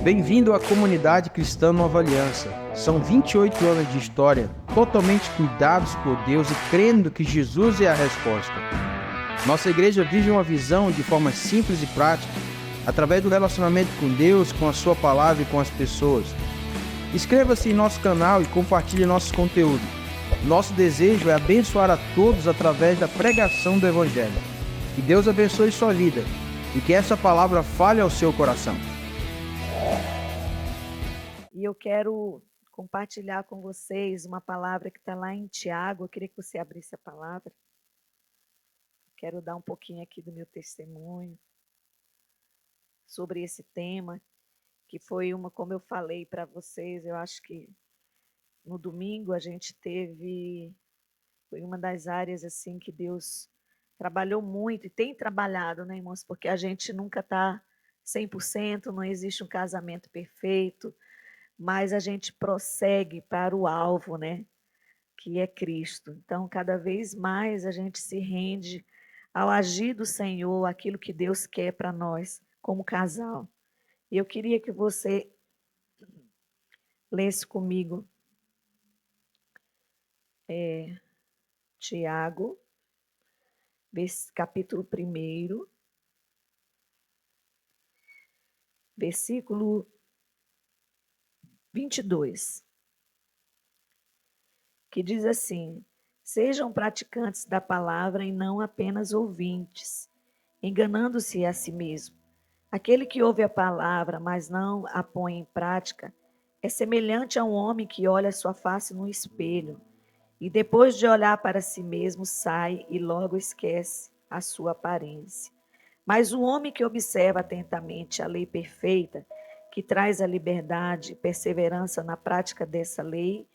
Bem-vindo à comunidade cristã Nova Aliança. São 28 anos de história, totalmente cuidados por Deus e crendo que Jesus é a resposta. Nossa igreja vive uma visão de forma simples e prática, através do relacionamento com Deus, com a sua palavra e com as pessoas. Inscreva-se em nosso canal e compartilhe nossos conteúdos. Nosso desejo é abençoar a todos através da pregação do Evangelho. Que Deus abençoe sua vida e que essa palavra fale ao seu coração. E eu quero compartilhar com vocês uma palavra que está lá em Tiago. Eu queria que você abrisse a palavra. Quero dar um pouquinho aqui do meu testemunho sobre esse tema, que foi como eu falei para vocês, eu acho que no domingo a gente foi uma das áreas assim que Deus trabalhou muito e tem trabalhado, né, irmãos? Porque a gente nunca está 100%, não existe um casamento perfeito, mas a gente prossegue para o alvo, né? Que é Cristo. Então, cada vez mais a gente se rende ao agir do Senhor, aquilo que Deus quer para nós como casal. E eu queria que você lesse comigo Tiago, capítulo 1, versículo 22, que diz assim: Sejam praticantes da palavra e não apenas ouvintes, enganando-se a si mesmo. Aquele que ouve a palavra, mas não a põe em prática, é semelhante a um homem que olha sua face no espelho e depois de olhar para si mesmo sai e logo esquece a sua aparência. Mas o homem que observa atentamente a lei perfeita, que traz a liberdade e perseverança na prática dessa lei,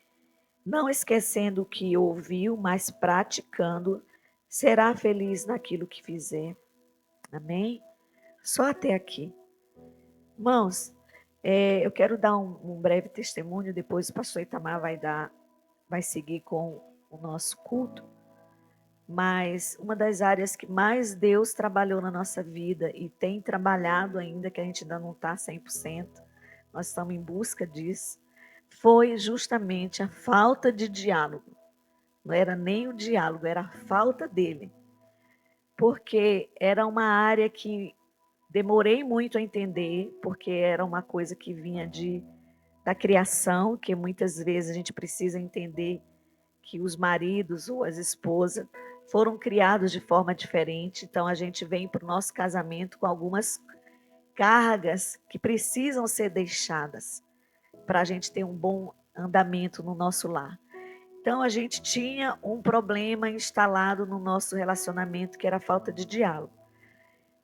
não esquecendo o que ouviu, mas praticando, será feliz naquilo que fizer. Amém? Só até aqui. Irmãos, eu quero dar um breve testemunho, depois o pastor Itamar vai seguir com o nosso culto, mas uma das áreas que mais Deus trabalhou na nossa vida e tem trabalhado ainda, que a gente ainda não está 100%, nós estamos em busca disso, foi justamente a falta de diálogo. Não era nem o diálogo, era a falta dele. Porque era uma área que demorei muito a entender, porque era uma coisa que vinha da criação, que muitas vezes a gente precisa entender que os maridos ou as esposas foram criados de forma diferente. Então a gente vem para o nosso casamento com algumas cargas que precisam ser deixadas para a gente ter um bom andamento no nosso lar. Então a gente tinha um problema instalado no nosso relacionamento, que era a falta de diálogo.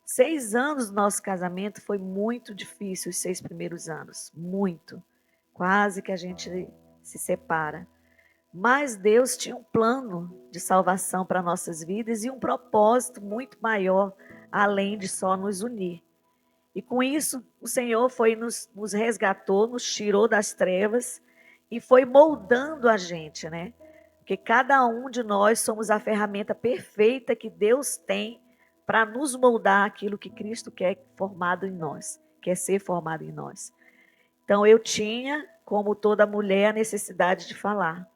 6 anos do nosso casamento foi muito difícil, os 6 primeiros anos, muito. Quase que a gente se separa. Mas Deus tinha um plano de salvação para nossas vidas e um propósito muito maior, além de só nos unir. E com isso, o Senhor foi nos resgatou, nos tirou das trevas e foi moldando a gente, né? Porque cada um de nós somos a ferramenta perfeita que Deus tem para nos moldar aquilo que Cristo quer formado em nós, quer ser formado em nós. Então eu tinha, como toda mulher, a necessidade de falar.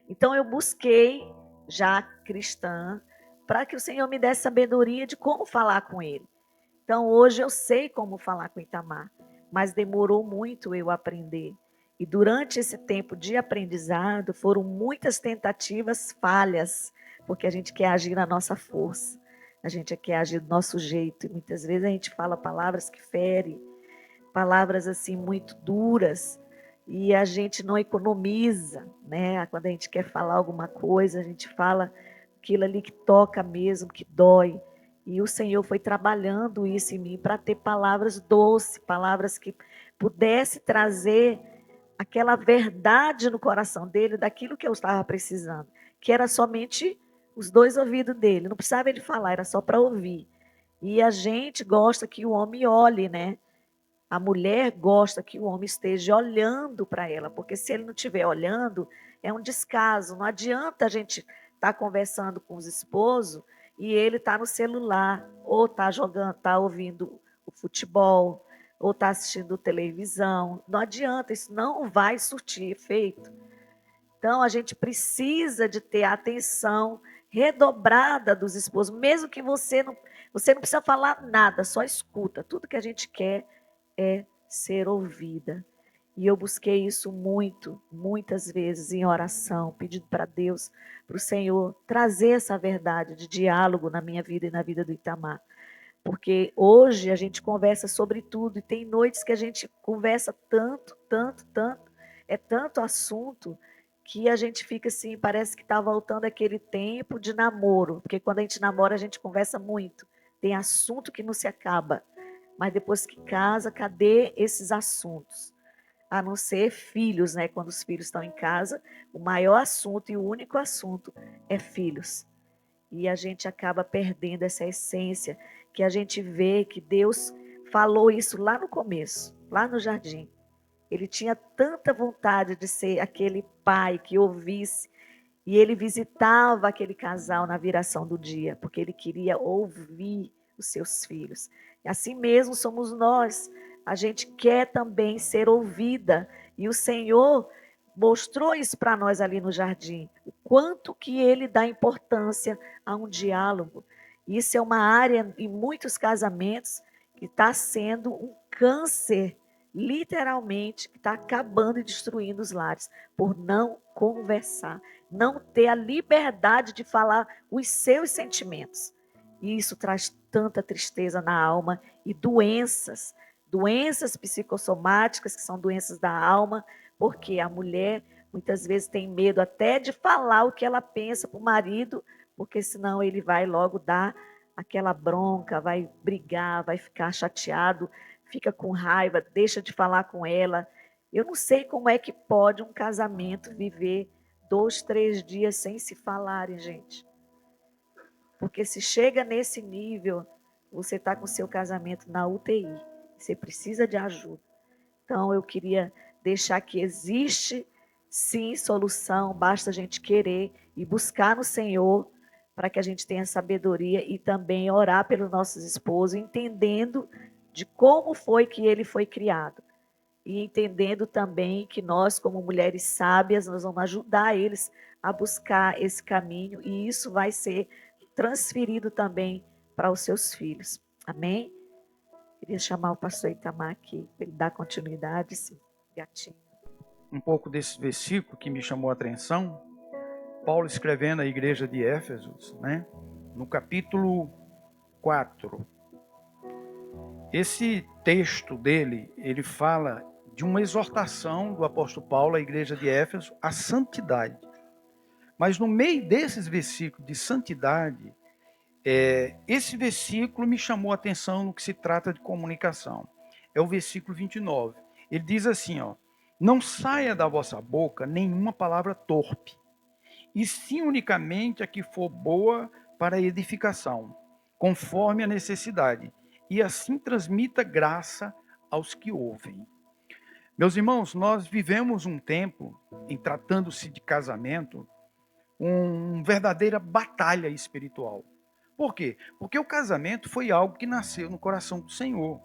Então eu busquei, já cristã, para que o Senhor me desse sabedoria de como falar com ele. Então hoje eu sei como falar com Itamar, mas demorou muito eu aprender. E durante esse tempo de aprendizado foram muitas tentativas falhas, porque a gente quer agir na nossa força, a gente quer agir do nosso jeito. E muitas vezes a gente fala palavras que ferem, palavras assim muito duras, e a gente não economiza, né? Quando a gente quer falar alguma coisa, a gente fala aquilo ali que toca mesmo, que dói. E o Senhor foi trabalhando isso em mim para ter palavras doces, palavras que pudesse trazer aquela verdade no coração dele, daquilo que eu estava precisando, que era somente os dois ouvidos dele, não precisava ele falar, era só para ouvir. E a gente gosta que o homem olhe, né? A mulher gosta que o homem esteja olhando para ela, porque se ele não estiver olhando, é um descaso. Não adianta a gente estar conversando com os esposos e ele está no celular, ou está jogando, está ouvindo o futebol, ou está assistindo televisão. Não adianta, isso não vai surtir efeito. Então, a gente precisa de ter a atenção redobrada dos esposos, mesmo que você não precisa falar nada, só escuta. Tudo que a gente quer é ser ouvida. E eu busquei isso muito, muitas vezes em oração, pedindo para Deus, para o Senhor, trazer essa verdade de diálogo na minha vida e na vida do Itamar. Porque hoje a gente conversa sobre tudo e tem noites que a gente conversa tanto, tanto, tanto, é tanto assunto que a gente fica assim, parece que está voltando aquele tempo de namoro, porque quando a gente namora a gente conversa muito, tem assunto que não se acaba, mas depois que casa, cadê esses assuntos? A não ser filhos, né? Quando os filhos estão em casa, o maior assunto e o único assunto é filhos. E a gente acaba perdendo essa essência que a gente vê que Deus falou isso lá no começo, lá no jardim. Ele tinha tanta vontade de ser aquele pai que ouvisse, e ele visitava aquele casal na viração do dia, porque ele queria ouvir os seus filhos. E assim mesmo somos nós. A gente quer também ser ouvida. E o Senhor mostrou isso para nós ali no jardim. O quanto que ele dá importância a um diálogo. Isso é uma área em muitos casamentos que está sendo um câncer, literalmente, que está acabando e destruindo os lares, por não conversar, não ter a liberdade de falar os seus sentimentos. E isso traz tanta tristeza na alma e doenças psicossomáticas, que são doenças da alma, porque a mulher muitas vezes tem medo até de falar o que ela pensa para o marido, porque senão ele vai logo dar aquela bronca, vai brigar, vai ficar chateado, fica com raiva, deixa de falar com ela. Eu não sei como é que pode um casamento viver 2, 3 dias sem se falarem, gente. Porque se chega nesse nível, você está com seu casamento na UTI. Você precisa de ajuda. Então, eu queria deixar que existe, sim, solução. Basta a gente querer e buscar no Senhor para que a gente tenha sabedoria e também orar pelos nossos esposos, entendendo de como foi que ele foi criado. E entendendo também que nós, como mulheres sábias, nós vamos ajudar eles a buscar esse caminho e isso vai ser transferido também para os seus filhos. Amém? Queria chamar o pastor Itamar aqui para ele dar continuidade, sim, gatinho. Um pouco desse versículo que me chamou a atenção, Paulo escrevendo à igreja de Éfeso, né? No capítulo 4. Esse texto dele, ele fala de uma exortação do apóstolo Paulo à igreja de Éfeso à santidade. Mas no meio desses versículos de santidade, esse versículo me chamou a atenção no que se trata de comunicação. É o versículo 29. Ele diz assim, ó: não saia da vossa boca nenhuma palavra torpe, e sim unicamente a que for boa para edificação, conforme a necessidade, e assim transmita graça aos que ouvem. Meus irmãos, nós vivemos um tempo, em tratando-se de casamento, uma verdadeira batalha espiritual. Por quê? Porque o casamento foi algo que nasceu no coração do Senhor.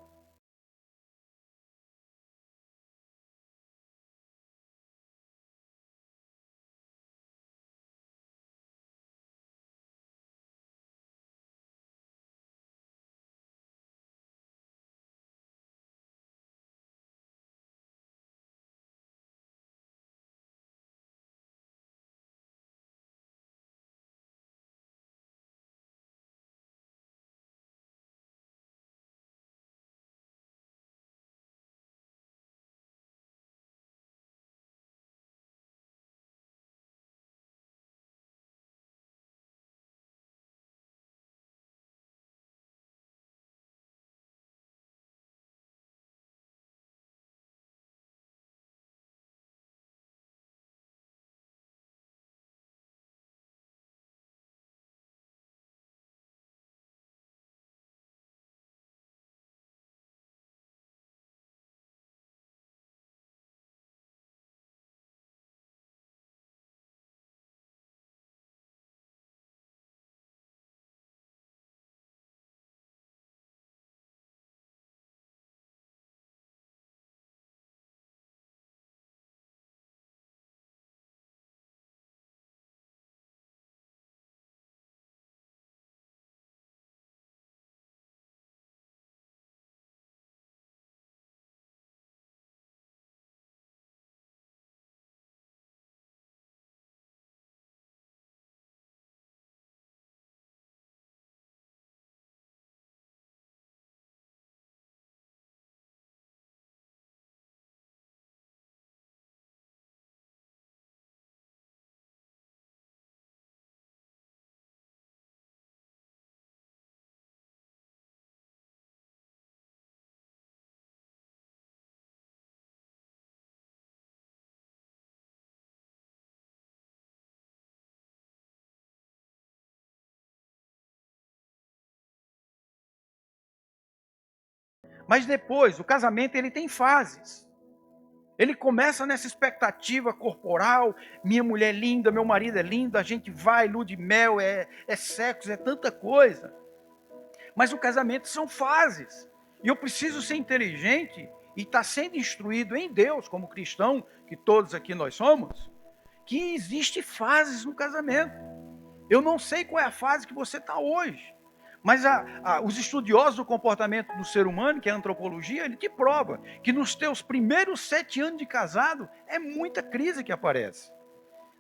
Mas depois, o casamento ele tem fases. Ele começa nessa expectativa corporal, minha mulher é linda, meu marido é lindo, a gente vai, lua de mel, é sexo, é tanta coisa. Mas o casamento são fases. E eu preciso ser inteligente e estar sendo instruído em Deus, como cristão, que todos aqui nós somos, que existe fases no casamento. Eu não sei qual é a fase que você está hoje. Mas os estudiosos do comportamento do ser humano, que é a antropologia, ele te prova que nos teus primeiros 7 anos de casado, é muita crise que aparece.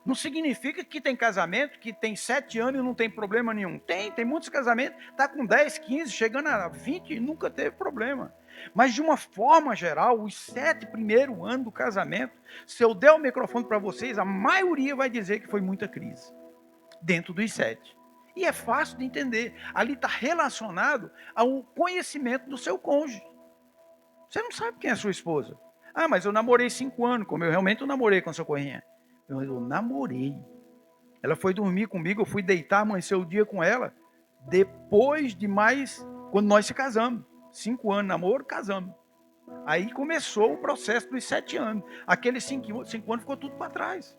Não significa que tem casamento que tem 7 anos e não tem problema nenhum. Tem muitos casamentos, está com 10, 15, chegando a 20 e nunca teve problema. Mas de uma forma geral, os 7 primeiros anos do casamento, se eu der o microfone para vocês, a maioria vai dizer que foi muita crise. Dentro dos 7. E é fácil de entender. Ali está relacionado ao conhecimento do seu cônjuge. Você não sabe quem é a sua esposa. Ah, mas eu namorei 5 anos, como eu realmente namorei com a socorrinha. Eu namorei. Ela foi dormir comigo, eu fui deitar, amanheceu o dia com ela. Depois de mais, quando nós se casamos. 5 anos de namoro, casamos. Aí começou o processo dos 7 anos. Aqueles 5 anos ficou tudo para trás.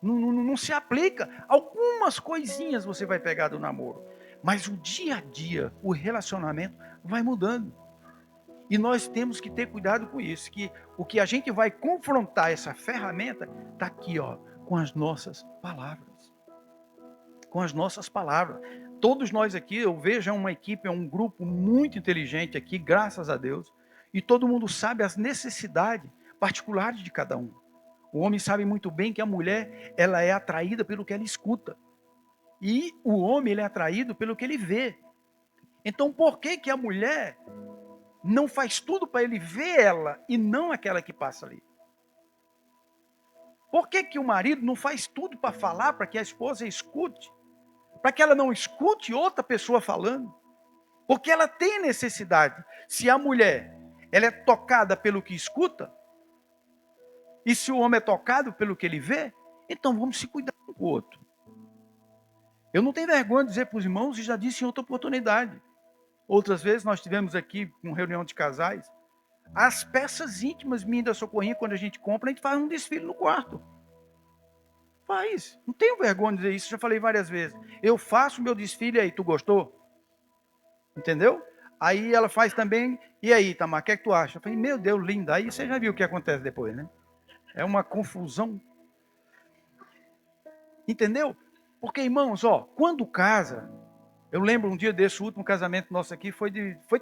Não se aplica. Algumas coisinhas você vai pegar do namoro. Mas o dia a dia, o relacionamento vai mudando. E nós temos que ter cuidado com isso. Que o que a gente vai confrontar essa ferramenta está aqui, ó, com as nossas palavras. Com as nossas palavras. Todos nós aqui, eu vejo uma equipe, é um grupo muito inteligente aqui, graças a Deus. E todo mundo sabe as necessidades particulares de cada um. O homem sabe muito bem que a mulher, ela é atraída pelo que ela escuta. E o homem, ele é atraído pelo que ele vê. Então, por que a mulher não faz tudo para ele ver ela e não aquela que passa ali? Por que o marido não faz tudo para falar, para que a esposa escute? Para que ela não escute outra pessoa falando? Porque ela tem necessidade. Se a mulher, ela é tocada pelo que escuta, e se o homem é tocado pelo que ele vê, então vamos se cuidar um com o outro. Eu não tenho vergonha de dizer para os irmãos, e já disse em outra oportunidade. Outras vezes nós tivemos aqui uma reunião de casais. As peças íntimas minhas da socorrinha, quando a gente compra, a gente faz um desfile no quarto. Faz. Não tenho vergonha de dizer isso, já falei várias vezes. Eu faço meu desfile aí, tu gostou? Entendeu? Aí ela faz também, e aí, Tamar, o que é que tu acha? Eu falei, meu Deus, linda. Aí você já viu o que acontece depois, né? É uma confusão. Entendeu? Porque, irmãos, ó, quando casa, eu lembro um dia desse, o último casamento nosso aqui foi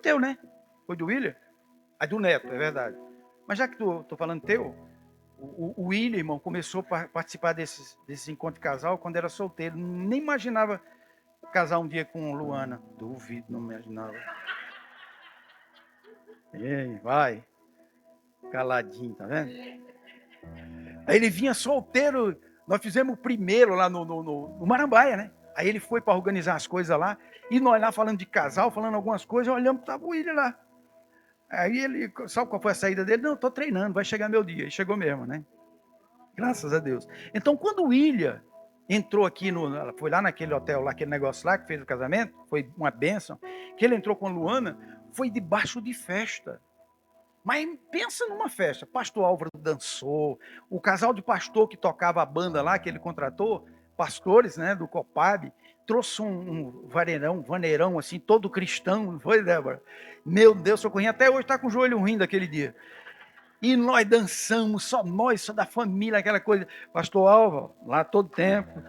teu, né? Foi do William? Ah, do Neto, é verdade. Mas já que tô falando teu, o William, irmão, começou a participar desses encontros de casal quando era solteiro. Nem imaginava casar um dia com Luana. Duvido, não imaginava. Ei, vai. Caladinho, tá vendo? Aí ele vinha solteiro, nós fizemos o primeiro lá no Marambaia, né? Aí ele foi para organizar as coisas lá, e nós lá falando de casal, falando algumas coisas, olhamos para o William lá. Aí ele, sabe qual foi a saída dele? Não, estou treinando, vai chegar meu dia. E chegou mesmo, né? Graças a Deus. Então, quando o William entrou aqui, foi lá naquele hotel, lá, aquele negócio lá que fez o casamento, foi uma bênção, que ele entrou com a Luana, foi debaixo de festa. Mas pensa numa festa, pastor Álvaro dançou, o casal de pastor que tocava a banda lá, que ele contratou, pastores, né, do Copab, trouxe um vaneirão assim, todo cristão, não foi, Débora? Meu Deus, socorrinho, até hoje está com o joelho ruim daquele dia. E nós dançamos, só da família, aquela coisa. Pastor Álvaro, lá todo tempo,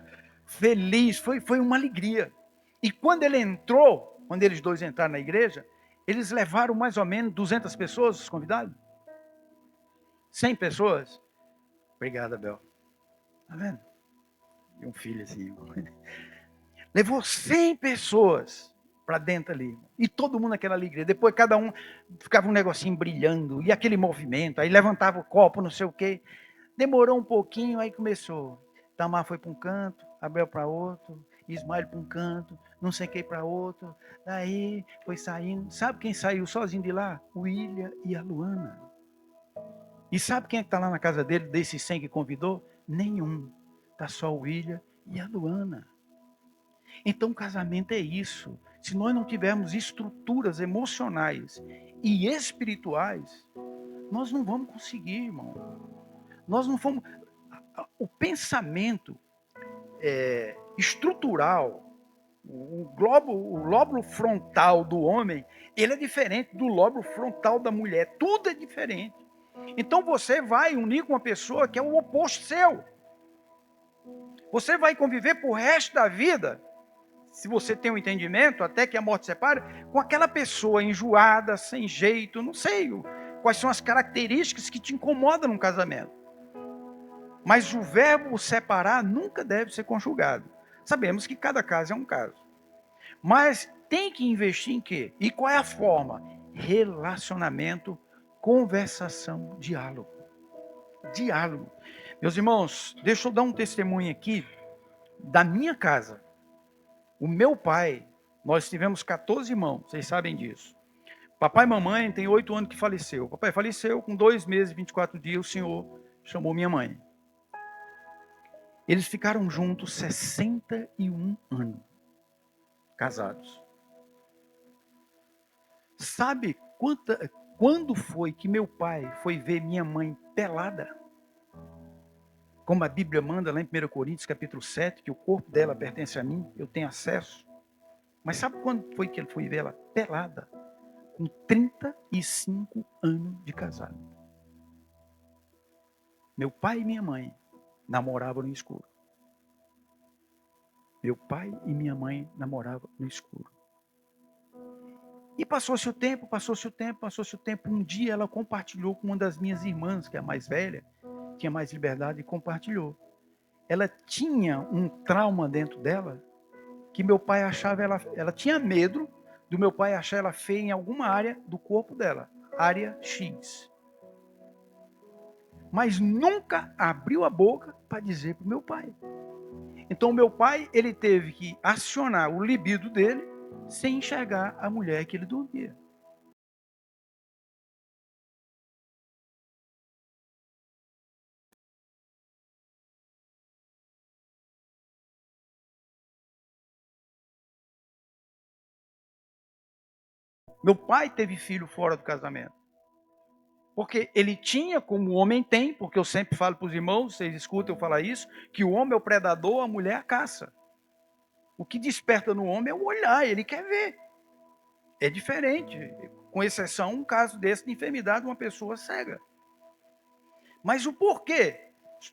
feliz, foi uma alegria. E quando ele entrou, quando eles dois entraram na igreja, eles levaram mais ou menos 200 pessoas, os convidados? 100 pessoas? Obrigado, Abel. Tá vendo? E um filho assim. Levou 100 pessoas para dentro ali. E todo mundo naquela alegria. Depois cada um ficava um negocinho brilhando. E aquele movimento. Aí levantava o copo, não sei o quê. Demorou um pouquinho, aí começou. Tamar foi para um canto, Abel para outro. Ismael para um canto, não sei quem para outro. Daí foi saindo. Sabe quem saiu sozinho de lá? O William e a Luana. E sabe quem é que está lá na casa dele, desses 100 que convidou? Nenhum. Está só o William e a Luana. Então, casamento é isso. Se nós não tivermos estruturas emocionais e espirituais, nós não vamos conseguir, irmão. Nós não fomos... O pensamento estrutural, o lóbulo frontal do homem, ele é diferente do lóbulo frontal da mulher. Tudo é diferente. Então você vai unir com uma pessoa que é o oposto seu. Você vai conviver por resto da vida, se você tem um entendimento, até que a morte separe, com aquela pessoa enjoada, sem jeito, não sei quais são as características que te incomodam num casamento. Mas o verbo separar nunca deve ser conjugado. Sabemos que cada caso é um caso. Mas tem que investir em quê? E qual é a forma? Relacionamento, conversação, diálogo. Diálogo. Meus irmãos, deixa eu dar um testemunho aqui da minha casa. O meu pai, nós tivemos 14 irmãos, vocês sabem disso. Papai e mamãe tem 8 anos que faleceu. O papai faleceu, com 2 meses e 24 dias, o senhor chamou minha mãe. Eles ficaram juntos 61 anos, casados. Sabe quando foi que meu pai foi ver minha mãe pelada? Como a Bíblia manda lá em 1 Coríntios capítulo 7, que o corpo dela pertence a mim, eu tenho acesso. Mas sabe quando foi que ele foi ver ela pelada? Com 35 anos de casado. Meu pai e minha mãe namoravam no escuro. Meu pai e minha mãe namoravam no escuro. E passou-se o tempo, passou-se o tempo, passou-se o tempo. Um dia ela compartilhou com uma das minhas irmãs, que é a mais velha, tinha mais liberdade, e compartilhou. Ela tinha um trauma dentro dela, que meu pai achava ela tinha medo do meu pai achar ela feia em alguma área do corpo dela, área X. Mas nunca abriu a boca para dizer para o meu pai. Então, meu pai, ele teve que acionar o libido dele sem enxergar a mulher que ele dormia. Meu pai teve filho fora do casamento. Porque ele tinha, como o homem tem, porque eu sempre falo para os irmãos, vocês escutam eu falar isso, que o homem é o predador, a mulher é a caça. O que desperta no homem é o olhar, ele quer ver. É diferente, com exceção um caso desse de enfermidade de uma pessoa cega. Mas o porquê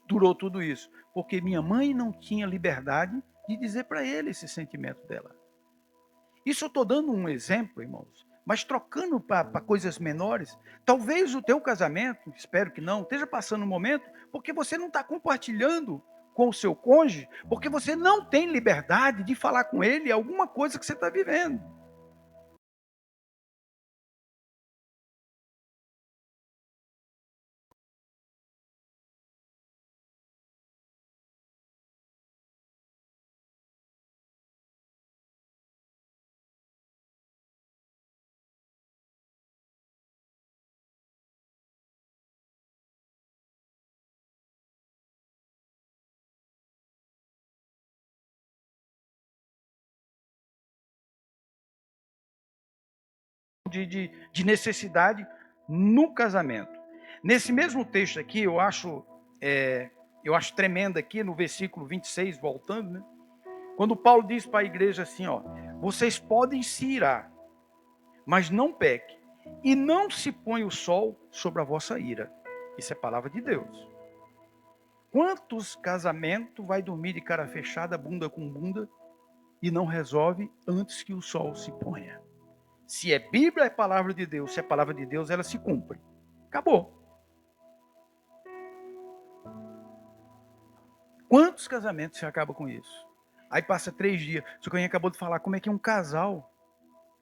durou tudo isso? Porque minha mãe não tinha liberdade de dizer para ele esse sentimento dela. Isso eu estou dando um exemplo, irmãos, mas trocando para coisas menores. Talvez o teu casamento, espero que não, esteja passando um momento porque você não está compartilhando com o seu cônjuge, porque você não tem liberdade de falar com ele alguma coisa que você está vivendo. De necessidade no casamento. Nesse mesmo texto aqui, eu acho tremendo aqui no versículo 26, voltando, né? Quando Paulo diz para a igreja assim, ó, vocês podem se irar, mas não pequem, e não se põe o sol sobre a vossa ira. Isso é palavra de Deus. Quantos casamentos vai dormir de cara fechada, bunda com bunda, e não resolve antes que o sol se ponha? Se é Bíblia, é palavra de Deus. Se é palavra de Deus, ela se cumpre. Acabou. Quantos casamentos se acaba com isso? Aí passa 3 dias. O senhor acabou de falar como é que um casal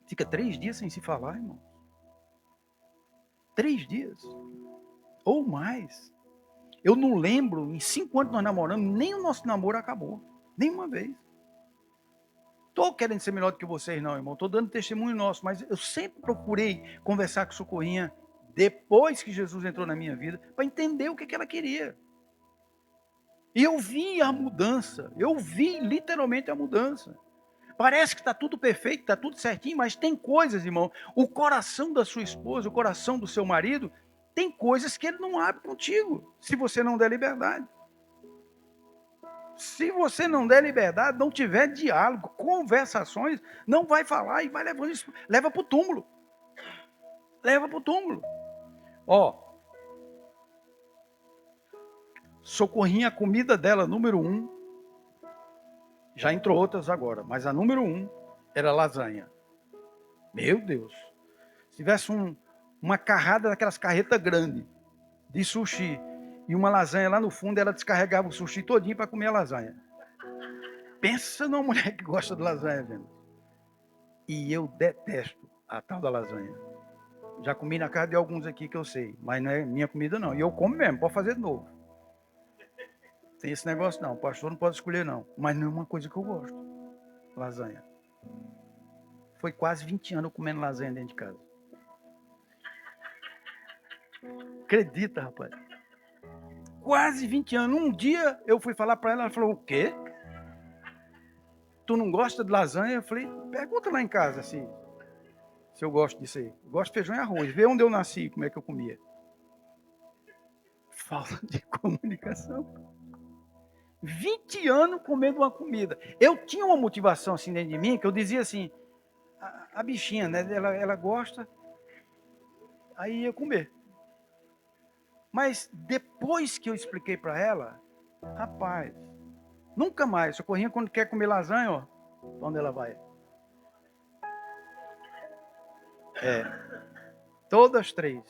fica 3 dias sem se falar, irmão. 3 dias. Ou mais. Eu não lembro, em 5 anos nós namoramos, nem o nosso namoro acabou. Nenhuma vez. Estou querendo ser melhor do que vocês, não, irmão. Estou dando testemunho nosso, mas eu sempre procurei conversar com Socorrinha depois que Jesus entrou na minha vida, para entender o que ela queria. E eu vi a mudança. Eu vi literalmente a mudança. Parece que está tudo perfeito, está tudo certinho, mas tem coisas, irmão. O coração da sua esposa, o coração do seu marido, tem coisas que ele não abre contigo, se você não der liberdade. Se você não der liberdade, não tiver diálogo, conversações, não vai falar e vai levando isso, leva para o túmulo. Leva para o túmulo. Ó, Socorrinha, a comida dela, número 1, já entrou outras agora, mas a número 1 era lasanha. Meu Deus. Se tivesse uma carrada daquelas carretas grandes de sushi e uma lasanha lá no fundo, ela descarregava o sushi todinho para comer a lasanha. Pensa numa mulher que gosta de lasanha, gente. E eu detesto a tal da lasanha. Já comi na casa de alguns aqui que eu sei, mas não é minha comida não. E eu como mesmo, pode fazer de novo. Tem esse negócio não, o pastor não pode escolher não. Mas não é uma coisa que eu gosto. Lasanha. Foi quase 20 anos eu comendo lasanha dentro de casa. Acredita, rapaz. Quase 20 anos. Um dia eu fui falar para ela falou, o quê? Tu não gosta de lasanha? Eu falei, pergunta lá em casa assim, se eu gosto disso aí. Eu gosto de feijão e arroz. Vê onde eu nasci, como é que eu comia. Falta de comunicação. 20 anos comendo uma comida. Eu tinha uma motivação assim dentro de mim, que eu dizia assim, a bichinha, né? Ela gosta, aí ia comer. Mas depois que eu expliquei para ela, rapaz, nunca mais. Socorrinha, quando quer comer lasanha, ó, pra onde ela vai? Todas 3.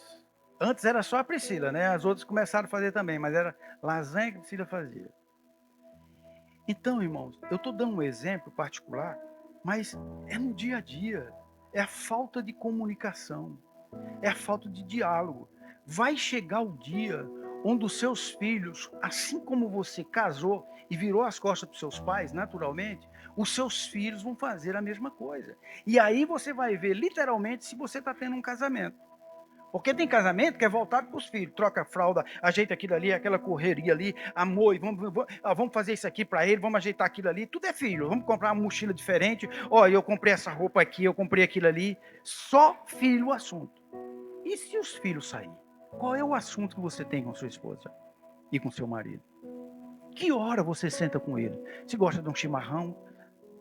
Antes era só a Priscila, né? As outras começaram a fazer também, mas era lasanha que a Priscila fazia. Então, irmãos, eu estou dando um exemplo particular, mas é no dia a dia. É a falta de comunicação. É a falta de diálogo. Vai chegar o dia onde os seus filhos, assim como você casou e virou as costas para os seus pais, naturalmente, os seus filhos vão fazer a mesma coisa. E aí você vai ver, literalmente, se você está tendo um casamento. Porque tem casamento que é voltado para os filhos. Troca a fralda, ajeita aquilo ali, aquela correria ali, amor, vamos fazer isso aqui para ele, vamos ajeitar aquilo ali. Tudo é filho. Vamos comprar uma mochila diferente. Olha, eu comprei essa roupa aqui, eu comprei aquilo ali. Só filho o assunto. E se os filhos saírem? Qual é o assunto que você tem com sua esposa e com seu marido? Que hora você senta com ele? Se gosta de um chimarrão,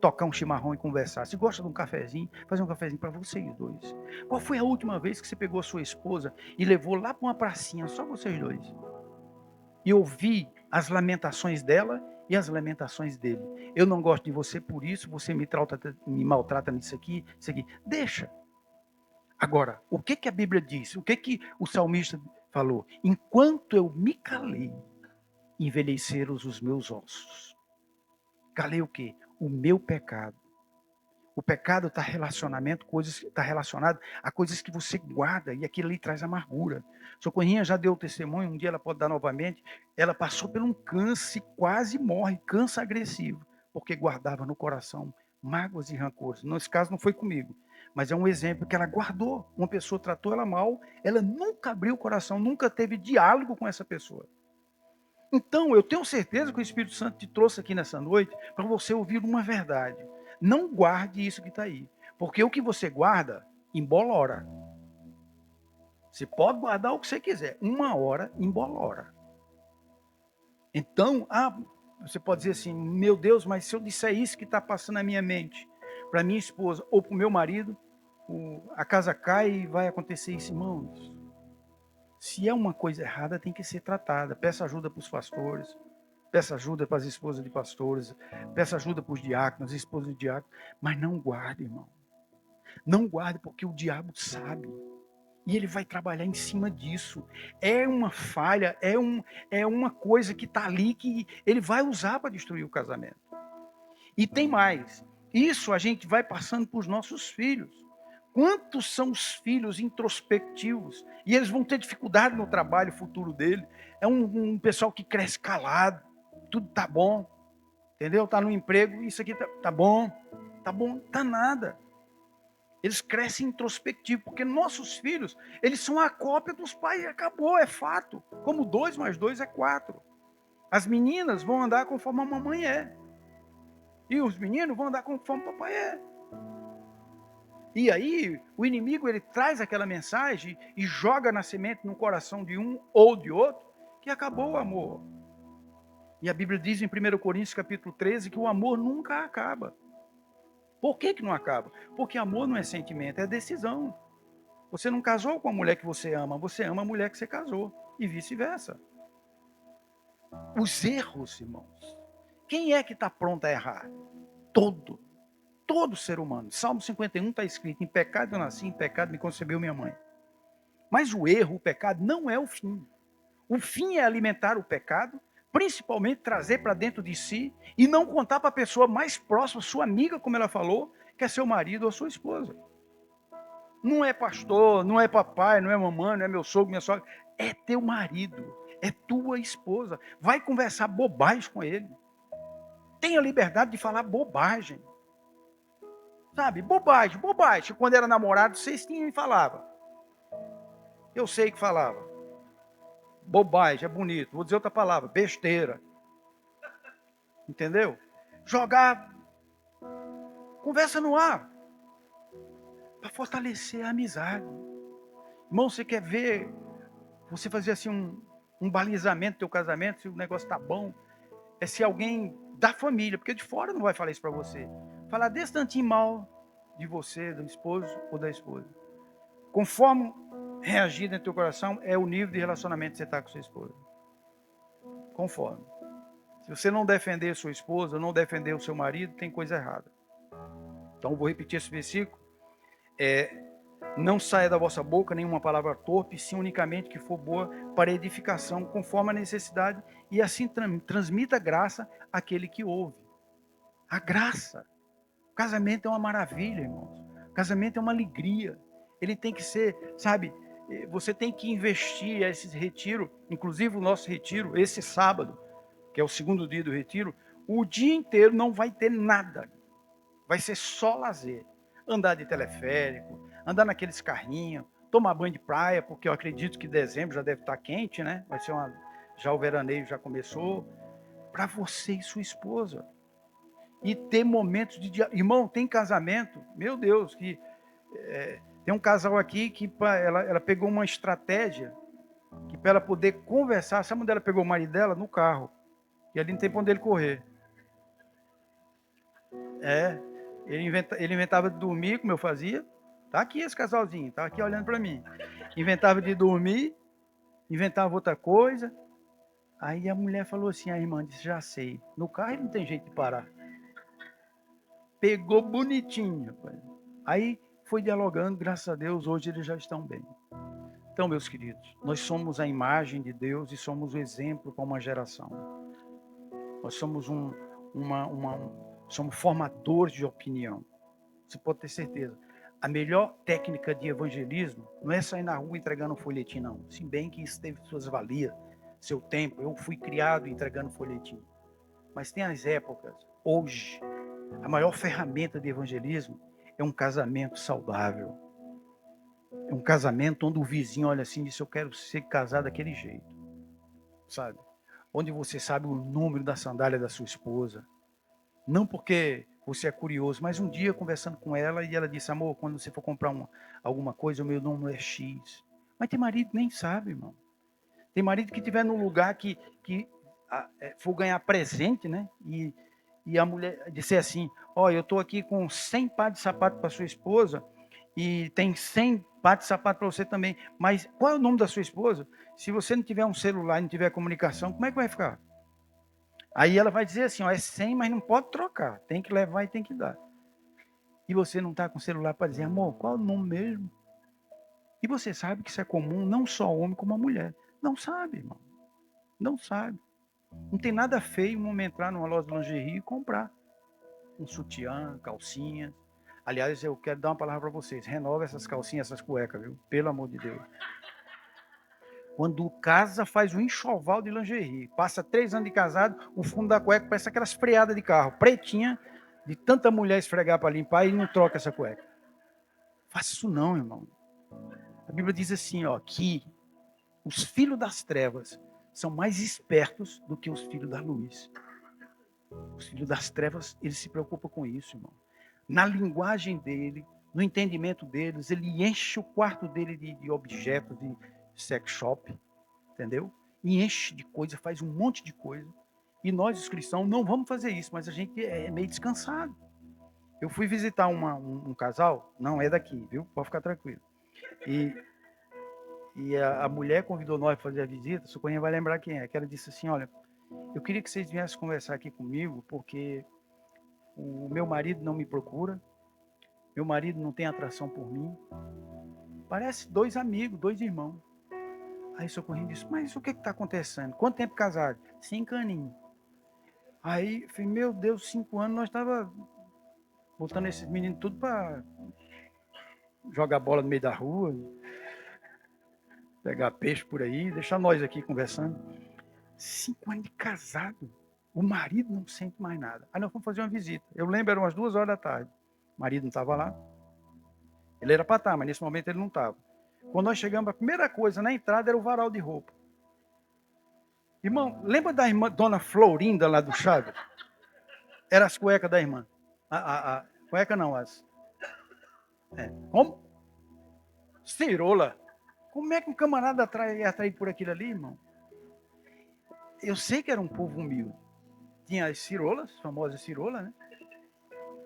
tocar um chimarrão e conversar. Se gosta de um cafezinho, fazer um cafezinho para vocês dois. Qual foi a última vez que você pegou a sua esposa e levou lá para uma pracinha, só vocês dois? E ouvir as lamentações dela e as lamentações dele. Eu não gosto de você por isso, você me maltrata nisso aqui, isso aqui. Deixa. Agora, o que a Bíblia diz? O que o salmista falou? Enquanto eu me calei, envelheceram os meus ossos. Calei o quê? O meu pecado. O pecado está relacionado a coisas que você guarda e aquilo ali traz amargura. Socorrinha já deu testemunho, um dia ela pode dar novamente. Ela passou por um câncer, quase morre, câncer agressivo, porque guardava no coração mágoas e rancores. Nesse caso não foi comigo, mas é um exemplo que ela guardou. Uma pessoa tratou ela mal, ela nunca abriu o coração, nunca teve diálogo com essa pessoa. Então, eu tenho certeza que o Espírito Santo te trouxe aqui nessa noite para você ouvir uma verdade. Não guarde isso que está aí. Porque o que você guarda, embolora. Você pode guardar o que você quiser. Uma hora, embolora. Então, você pode dizer assim, meu Deus, mas se eu disser isso que está passando na minha mente, para minha esposa ou para o meu marido, a casa cai e vai acontecer isso, irmãos. Se é uma coisa errada, tem que ser tratada. Peça ajuda para os pastores, peça ajuda para as esposas de pastores, peça ajuda para os diáconos, esposas de diáconos, mas não guarde, irmão. Não guarde, porque o diabo sabe. E ele vai trabalhar em cima disso. É uma falha, é uma coisa que está ali que ele vai usar para destruir o casamento. E tem mais. Isso a gente vai passando para os nossos filhos. Quantos são os filhos introspectivos? E eles vão ter dificuldade no trabalho futuro dele. É um pessoal que cresce calado. Tudo tá bom. Entendeu? Tá no emprego, isso aqui tá bom. Tá bom, tá nada. Eles crescem introspectivos, porque nossos filhos, eles são a cópia dos pais e acabou, é fato. Como 2 mais 2 é 4. As meninas vão andar conforme a mamãe é. E os meninos vão andar conforme o papai é. E aí, o inimigo, ele traz aquela mensagem e joga na semente no coração de um ou de outro, que acabou o amor. E a Bíblia diz em 1 Coríntios capítulo 13 que o amor nunca acaba. Por que não acaba? Porque amor não é sentimento, é decisão. Você não casou com a mulher que você ama a mulher que você casou. E vice-versa. Os erros, irmãos. Quem é que está pronto a errar? Todo ser humano. Salmo 51 está escrito: em pecado eu nasci, em pecado me concebeu minha mãe. Mas o erro, o pecado, não é o fim. O fim é alimentar o pecado, principalmente trazer para dentro de si e não contar para a pessoa mais próxima, sua amiga, como ela falou, que é seu marido ou sua esposa. Não é pastor, não é papai, não é mamãe, não é meu sogro, minha sogra. É teu marido, é tua esposa. Vai conversar bobagem com ele. Tenha liberdade de falar bobagem. Sabe, bobagem. Quando era namorado, vocês tinham e falavam. Eu sei que falava. Bobagem, é bonito. Vou dizer outra palavra, besteira. Entendeu? Jogar conversa no ar. Para fortalecer a amizade. Irmão, você quer ver, você fazer assim um balizamento do teu casamento, se o negócio está bom, é se alguém da família, porque de fora não vai falar isso para você. Falar desse tantinho mal de você, do esposo ou da esposa. Conforme reagir dentro do teu coração, é o nível de relacionamento que você está com sua esposa. Conforme. Se você não defender sua esposa, não defender o seu marido, tem coisa errada. Então, vou repetir esse versículo. Não saia da vossa boca nenhuma palavra torpe, sim unicamente que for boa para edificação, conforme a necessidade, e assim transmita graça àquele que ouve. A graça. O casamento é uma maravilha, irmãos. O casamento é uma alegria. Ele tem que ser, sabe, você tem que investir esse retiro, inclusive o nosso retiro, esse sábado, que é o segundo dia do retiro, o dia inteiro não vai ter nada. Vai ser só lazer. Andar de teleférico, andar naqueles carrinhos, tomar banho de praia, porque eu acredito que dezembro já deve estar quente, né? Vai ser já o veraneio já começou. Para você e sua esposa. E ter momentos de dia. Irmão, tem casamento, meu Deus, que tem um casal aqui que ela pegou uma estratégia que para ela poder conversar, sabe onde ela pegou o marido dela? No carro. E ali não tem para onde ele correr. Ele inventava de dormir, como eu fazia. Tá aqui esse casalzinho, tá aqui olhando para mim. Inventava de dormir, inventava outra coisa. Aí a mulher falou assim, a irmã disse, já sei. No carro ele não tem jeito de parar. Pegou bonitinho, rapaz. Aí foi dialogando, graças a Deus, hoje eles já estão bem. Então, meus queridos, nós somos a imagem de Deus e somos o exemplo para uma geração. Nós somos somos formadores de opinião. Você pode ter certeza. A melhor técnica de evangelismo não é sair na rua entregando um folhetim, não. Se bem que isso teve suas valias, seu tempo. Eu fui criado entregando folhetim. Mas tem as épocas. Hoje, a maior ferramenta de evangelismo é um casamento saudável. É um casamento onde o vizinho olha assim e diz, eu quero ser casado daquele jeito. Sabe? Onde você sabe o número da sandália da sua esposa. Não porque você é curioso, mas um dia conversando com ela e ela disse, amor, quando você for comprar alguma coisa, o meu número é X. Mas tem marido que nem sabe, irmão. Tem marido que estiver num lugar que for ganhar presente, né? E a mulher disser assim, eu estou aqui com 100 pares de sapato para sua esposa e tem 100 pares de sapato para você também. Mas qual é o nome da sua esposa? Se você não tiver um celular e não tiver comunicação, como é que vai ficar? Aí ela vai dizer assim, é 100, mas não pode trocar. Tem que levar e tem que dar. E você não está com o celular para dizer, amor, qual é o nome mesmo? E você sabe que isso é comum, não só ao homem como à mulher. Não sabe, irmão. Não sabe. Não tem nada feio um homem entrar numa loja de lingerie e comprar um sutiã, calcinha. Aliás, eu quero dar uma palavra para vocês. Renova essas calcinhas, essas cuecas, viu? Pelo amor de Deus. Quando casa, faz um enxoval de lingerie. Passa 3 anos de casado, o fundo da cueca parece aquelas freadas de carro, pretinha, de tanta mulher esfregar para limpar e não troca essa cueca. Faça isso não, irmão. A Bíblia diz assim, que os filhos das trevas são mais espertos do que os filhos da luz. Os filhos das trevas, ele se preocupa com isso, irmão. Na linguagem dele, no entendimento deles, ele enche o quarto dele de objetos, de sex shop, entendeu? E enche de coisa, faz um monte de coisa. E nós, os cristãos, não vamos fazer isso, mas a gente é meio descansado. Eu fui visitar um casal, não é daqui, viu? Pode ficar tranquilo. E a mulher convidou nós para fazer a visita, a Socorrinha vai lembrar quem é, que ela disse assim, olha, eu queria que vocês viessem conversar aqui comigo, porque o meu marido não me procura, meu marido não tem atração por mim. Parece dois amigos, dois irmãos. Aí o Socorrinho disse, mas o que está acontecendo? Quanto tempo casado? 5 aninhos. Aí, eu falei, meu Deus, 5 anos, nós estava botando esses meninos tudo para jogar bola no meio da rua, pegar peixe por aí, deixar nós aqui conversando. 5 anos de casado, o marido não sente mais nada. Aí nós fomos fazer uma visita. Eu lembro, eram umas 2 horas da tarde. O marido não estava lá. Ele era para estar, mas nesse momento ele não estava. Quando nós chegamos, a primeira coisa na entrada era o varal de roupa. Irmão, lembra da irmã Dona Florinda lá do Chaves? Era as cuecas da irmã. Cueca não, as... Como? Cirola. Como é que um camarada é atraído por aquilo ali, irmão? Eu sei que era um povo humilde. Tinha as cirolas, famosas cirolas, né?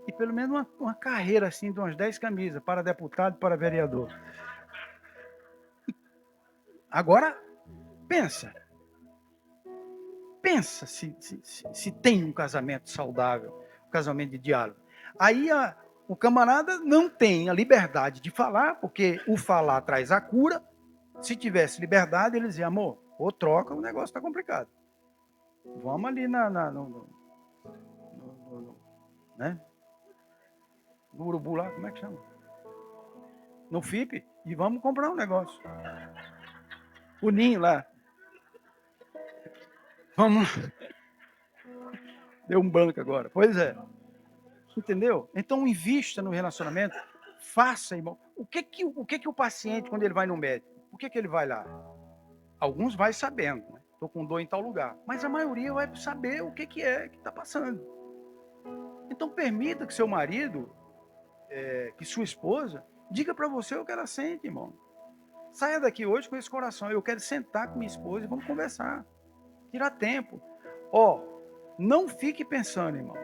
E pelo menos uma carreira assim de umas 10 camisas, para deputado, para vereador. Agora, pensa se tem um casamento saudável, um casamento de diálogo. Aí o camarada não tem a liberdade de falar, porque o falar traz a cura. Se tivesse liberdade, ele dizia, amor, ou troca, o negócio está complicado. Vamos ali né? No Urubu lá, como é que chama? No FIP, e vamos comprar um negócio. O Ninho lá. Vamos. Deu um banco agora. Pois é. Entendeu? Então, invista no relacionamento. Faça, irmão. O que o paciente, quando ele vai no médico, por que ele vai lá? Alguns vai sabendo, né? Estou com dor em tal lugar. Mas a maioria vai saber o que é que está passando. Então, permita que seu marido, que sua esposa, diga para você o que ela sente, irmão. Saia daqui hoje com esse coração. Eu quero sentar com minha esposa e vamos conversar. Tirar tempo. Não fique pensando, irmão.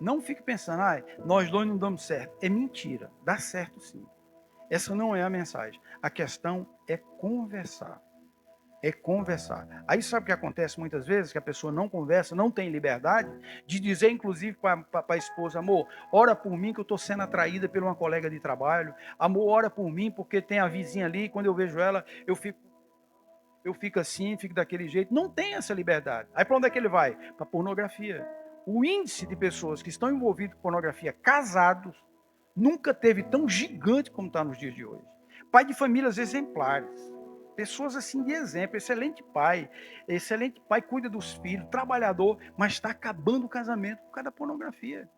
Não fique pensando, nós dois não damos certo. É mentira. Dá certo sim. Essa não é a mensagem. A questão é conversar. É conversar. Aí sabe o que acontece muitas vezes? Que a pessoa não conversa, não tem liberdade de dizer, inclusive, para a esposa, amor, ora por mim que eu estou sendo atraída por uma colega de trabalho. Amor, ora por mim porque tem a vizinha ali, quando eu vejo ela, eu fico assim, fico daquele jeito. Não tem essa liberdade. Aí para onde é que ele vai? Para pornografia. O índice de pessoas que estão envolvidas com pornografia, casados, nunca teve tão gigante como está nos dias de hoje. Pai de famílias exemplares. Pessoas assim de exemplo, excelente pai, cuida dos filhos, trabalhador, mas está acabando o casamento por causa da pornografia.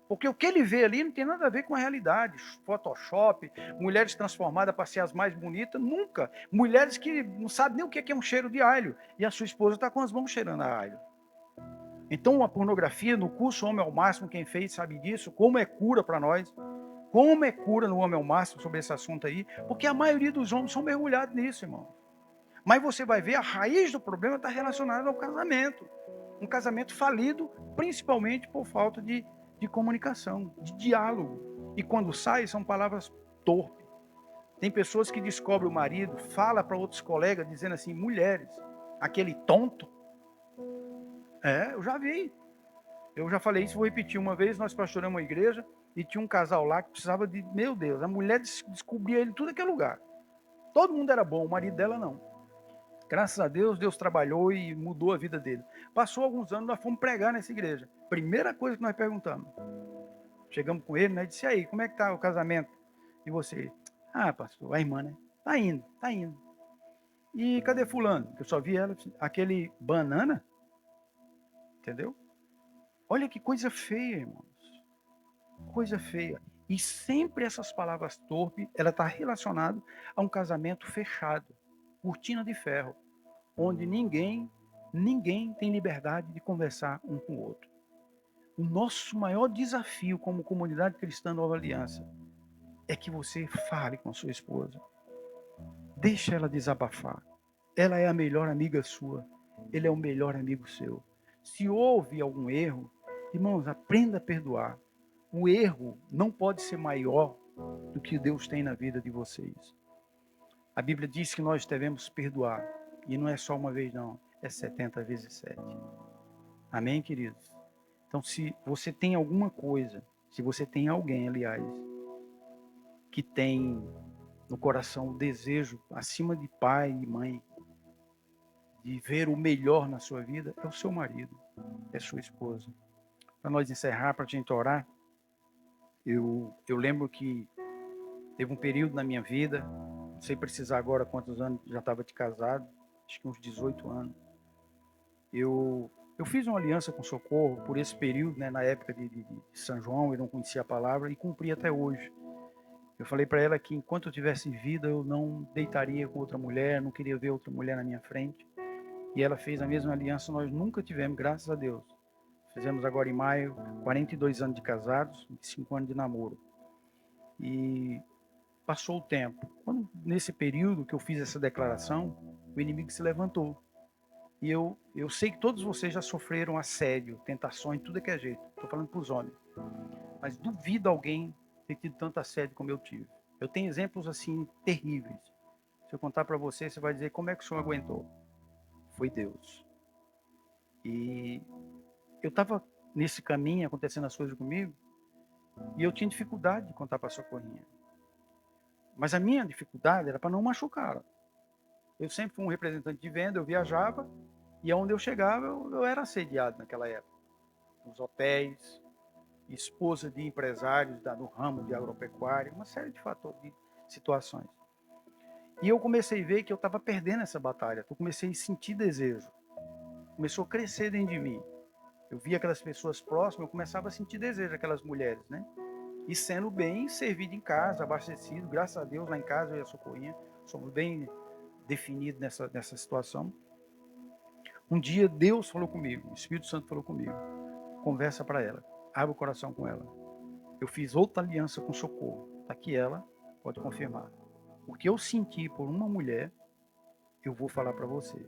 Porque o que ele vê ali não tem nada a ver com a realidade. Photoshop, mulheres transformadas para ser as mais bonitas, nunca. Mulheres que não sabem nem o que é um cheiro de alho, e a sua esposa está com as mãos cheirando a alho. Então a pornografia, no curso Homem ao Máximo, quem fez sabe disso, como é cura para nós. Como é cura no Homem ao Máximo sobre esse assunto aí, porque a maioria dos homens são mergulhados nisso, irmão. Mas você vai ver, a raiz do problema está relacionada ao casamento. Um casamento falido, principalmente por falta de comunicação, de diálogo. E quando sai, são palavras torpes. Tem pessoas que descobrem o marido, fala para outros colegas, dizendo assim, mulheres, aquele tonto. Eu já vi. Eu já falei isso, vou repetir. Uma vez nós pastoramos uma igreja, e tinha um casal lá que precisava de... Meu Deus, a mulher descobria ele em tudo aquele lugar. Todo mundo era bom, o marido dela não. Graças a Deus, Deus trabalhou e mudou a vida dele. Passou alguns anos, nós fomos pregar nessa igreja. Primeira coisa que nós perguntamos. Chegamos com ele, né? Disse, aí, como é que está o casamento de você? Pastor, a irmã, né? Tá indo. E cadê fulano? Eu só vi ela, aquele banana. Entendeu? Olha que coisa feia, irmãos. Coisa feia. E sempre essas palavras torpes, ela está relacionada a um casamento fechado, cortina de ferro, onde ninguém ninguém tem liberdade de conversar um com o outro. O nosso maior desafio como comunidade cristã Nova Aliança é que você fale com a sua esposa. Deixa ela desabafar. Ela é a melhor amiga sua. Ele é o melhor amigo seu. Se houve algum erro, irmãos, aprenda a perdoar. O erro não pode ser maior do que Deus tem na vida de vocês. A Bíblia diz que nós devemos perdoar. E não é só uma vez, não. É 70 vezes 7. Amém, queridos? Então, se você tem alguma coisa, se você tem alguém, aliás, que tem no coração o desejo, acima de pai e mãe, de ver o melhor na sua vida, é o seu marido, é sua esposa. Para nós encerrar, para a gente orar, eu lembro que teve um período na minha vida, não sei precisar agora quantos anos já estava de casado, acho que uns 18 anos. Eu fiz uma aliança com Socorro por esse período, né, na época de São João, eu não conhecia a palavra e cumpri até hoje. Eu falei para ela que enquanto eu tivesse vida, eu não deitaria com outra mulher, não queria ver outra mulher na minha frente. E ela fez a mesma aliança, nós nunca tivemos, graças a Deus. Fizemos agora em maio, 42 anos de casados, 5 anos de namoro. E passou o tempo. Nesse período que eu fiz essa declaração, o inimigo se levantou. E eu sei que todos vocês já sofreram assédio, tentações, tudo que é jeito. Estou falando para os homens. Mas duvido alguém ter tido tanto assédio como eu tive. Eu tenho exemplos assim terríveis. Se eu contar para você, você vai dizer como é que o senhor aguentou. Foi Deus. E eu estava nesse caminho, acontecendo as coisas comigo, e eu tinha dificuldade de contar para a Socorrinha. Mas a minha dificuldade era para não machucá-la. Eu sempre fui um representante de venda, eu viajava, e aonde eu chegava, eu era assediado naquela época. Nos hotéis, esposa de empresários do ramo de agropecuária, uma série de fatores, de situações. E eu comecei a ver que eu estava perdendo essa batalha. Eu comecei a sentir desejo. Começou a crescer dentro de mim. Eu via aquelas pessoas próximas, eu começava a sentir desejo daquelas mulheres, né? E sendo bem servido em casa, abastecido, graças a Deus, lá em casa eu e a Socorrinha somos bem definidos nessa situação. Um dia Deus falou comigo, o Espírito Santo falou comigo, conversa para ela, abre o coração com ela. Eu fiz outra aliança com Socorro, está aqui ela, pode confirmar. O que eu senti por uma mulher, eu vou falar para você.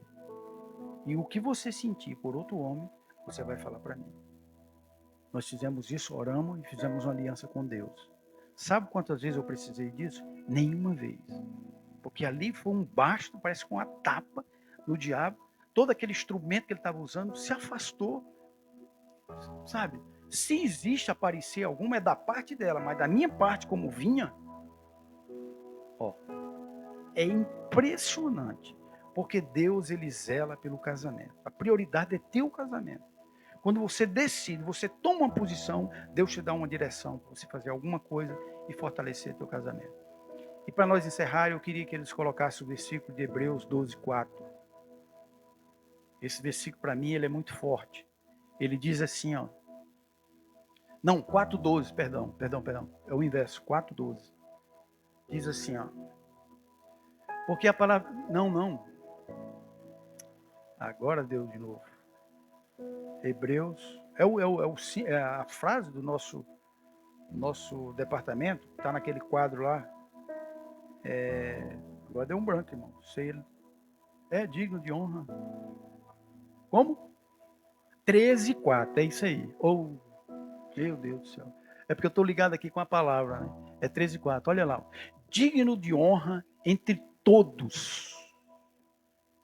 E o que você sentir por outro homem, você vai falar para mim. Nós fizemos isso, oramos e fizemos uma aliança com Deus. Sabe quantas vezes eu precisei disso? Nenhuma vez. Porque ali foi um basto, parece com uma tapa no diabo. Todo aquele instrumento que ele estava usando se afastou. Sabe? Se existe aparecer alguma, é da parte dela, mas da minha parte, como vinha, ó, é impressionante. Porque Deus, ele zela pelo casamento. A prioridade é ter o casamento. Quando você decide, você toma uma posição, Deus te dá uma direção para você fazer alguma coisa e fortalecer teu casamento. E para nós encerrar, eu queria que eles colocassem o versículo de Hebreus 12:4. Esse versículo para mim ele é muito forte. Ele diz assim, ó. Não, 4:12, perdão. É o inverso, 4:12. Diz assim, ó. Porque a palavra... Não. Agora deu de novo. Hebreus, é a frase do nosso departamento, está naquele quadro lá. Agora deu um branco, irmão. É digno de honra. Como? 13:4, é isso aí. Oh, meu Deus do céu. É porque eu estou ligado aqui com a palavra, né? É 13:4, olha lá. Digno de honra entre todos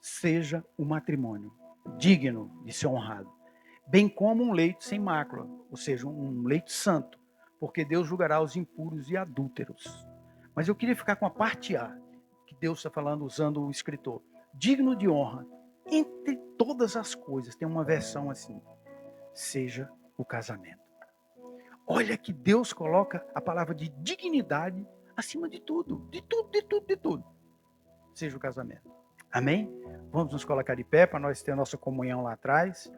seja o matrimônio. Digno de ser honrado. Bem como um leito sem mácula, ou seja, um leito santo, porque Deus julgará os impuros e adúlteros. Mas eu queria ficar com a parte A, que Deus está falando usando o escritor. Digno de honra, entre todas as coisas, tem uma versão assim, seja o casamento. Olha que Deus coloca a palavra de dignidade acima de tudo, de tudo. Seja o casamento. Amém? Vamos nos colocar de pé para nós ter a nossa comunhão lá atrás.